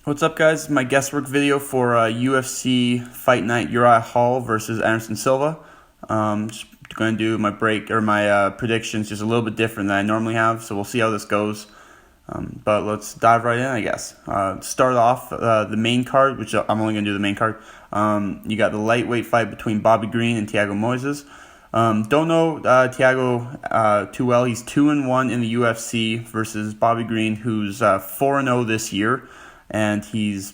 What's up, guys? My guesswork video for UFC Fight Night Uriah Hall versus Anderson Silva. Just going to do my predictions just a little bit different than I normally have, so we'll see how this goes. But let's dive right in, I guess. Start off the main card, which I'm only going to do the main card. You got the lightweight fight between Bobby Green and Thiago Moises. Don't know Thiago too well. He's 2-1 in the UFC versus Bobby Green, who's 4-0 this year. And he's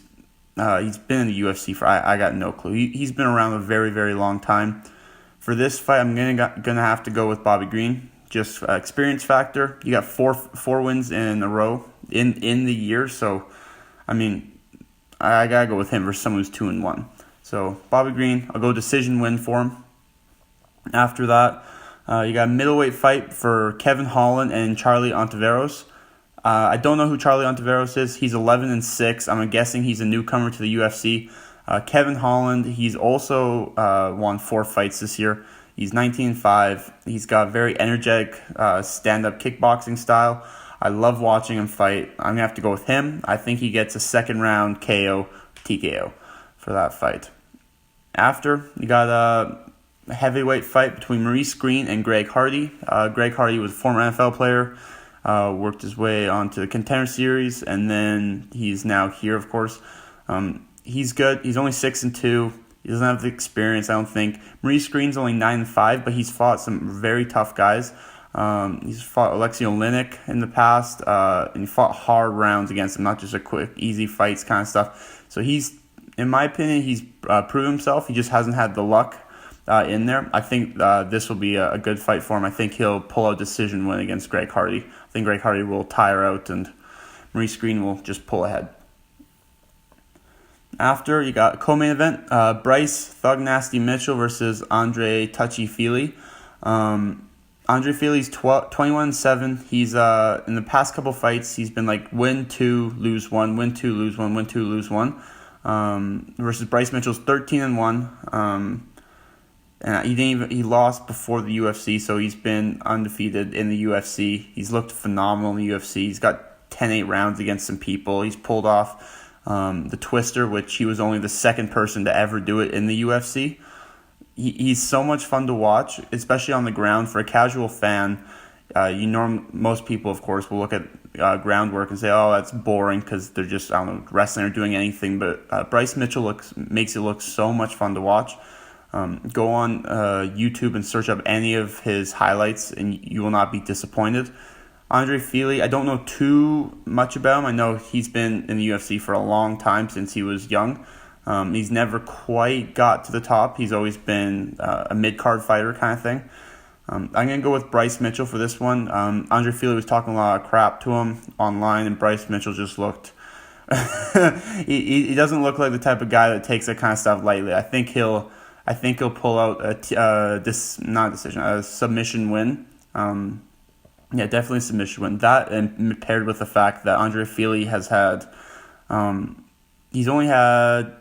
been in the UFC for I got no clue. He's been around a very, very long time. For this fight, I'm gonna have to go with Bobby Green. Just experience factor. You got four wins in a row in the year, so I mean I gotta go with him versus someone who's 2-1. So Bobby Green, I'll go decision win for him. After that, you got a middleweight fight for Kevin Holland and Charlie Ontiveros. I don't know who Charlie Ontiveros is. He's 11-6. I'm guessing he's a newcomer to the UFC. Kevin Holland, he's also won 4 fights this year. He's 19-5. He's got a very energetic stand-up kickboxing style. I love watching him fight. I'm going to have to go with him. I think he gets a second round KO, TKO for that fight. After, you got a heavyweight fight between Maurice Green and Greg Hardy. Greg Hardy was a former NFL player. Worked his way onto the Contender Series, and then he's now here, of course. He's good. He's only 6-2. He doesn't have the experience, I don't think. Maurice Green's only 9-5, but he's fought some very tough guys. He's fought Alexei Oleinik in the past, and he fought hard rounds against him, not just a quick, easy fights kind of stuff. So he's, in my opinion, he's proven himself. He just hasn't had the luck in there. I think this will be a good fight for him. I think he'll pull out decision win against Greg Hardy. I think Greg Hardy will tire out and Maurice Green will just pull ahead. After, you got co-main event, Bryce Thug Nasty Mitchell versus Andre Touchy Fili. Andre Fili's 21-7. He's in the past couple fights, he's been like win 2, lose 1, win 2, lose 1, win 2, lose 1. Versus Bryce Mitchell's 13-1. And he lost before the UFC, so he's been undefeated in the UFC. He's looked phenomenal in the UFC. He's got 10-8 rounds against some people. He's pulled off the Twister, which he was only the second person to ever do it in the UFC. He's so much fun to watch, especially on the ground. For a casual fan, most people, of course, will look at groundwork and say, "Oh, that's boring," because they're just, I don't know, wrestling or doing anything. But Bryce Mitchell makes it look so much fun to watch. Go on YouTube and search up any of his highlights, and you will not be disappointed. Andre Fili, I don't know too much about him. I know he's been in the UFC for a long time, since he was young. He's never quite got to the top. He's always been a mid-card fighter kind of thing. I'm going to go with Bryce Mitchell for this one. Andre Fili was talking a lot of crap to him online, and Bryce Mitchell just looked... he doesn't look like the type of guy that takes that kind of stuff lightly. I think he'll pull out a submission win. Definitely a submission win. That, and paired with the fact that Andre Fili has had, he's only had,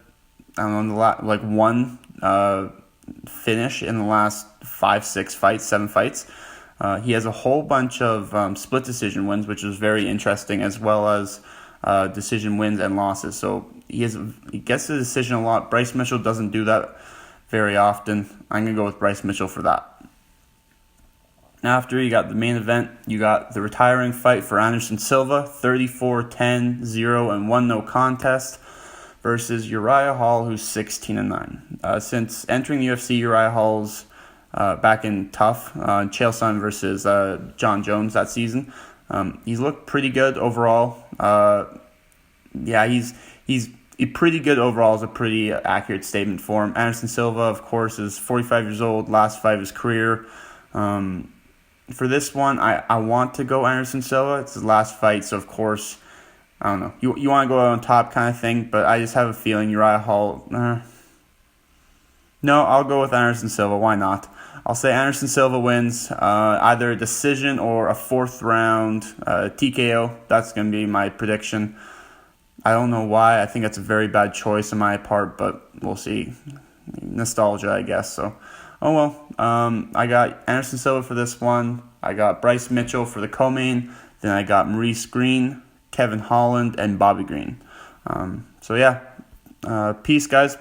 I don't know, one finish in the last 7 fights. He has a whole bunch of split decision wins, which is very interesting, as well as decision wins and losses. So he gets the decision a lot. Bryce Mitchell doesn't do that very often. I'm going to go with Bryce Mitchell for that. After, you got the main event. You got the retiring fight for Anderson Silva, 34-10-0 and 1 no contest, versus Uriah Hall, who's 16-9. Since entering the UFC, Uriah Hall's back in tough. Chael Sonnen versus John Jones that season. He's looked pretty good overall. He's pretty good overall is a pretty accurate statement for him. Anderson Silva, of course, is 45 years old, last fight of his career. For this one, I want to go Anderson Silva. It's his last fight, so of course, I don't know. You want to go on top kind of thing, but I just have a feeling Uriah Hall... No, I'll go with Anderson Silva. Why not? I'll say Anderson Silva wins either a decision or a 4th round TKO. That's going to be my prediction. I don't know why. I think that's a very bad choice on my part, but we'll see. Nostalgia, I guess. So, oh well. I got Anderson Silva for this one. I got Bryce Mitchell for the co-main. Then I got Maurice Green, Kevin Holland, and Bobby Green. So yeah, peace, guys.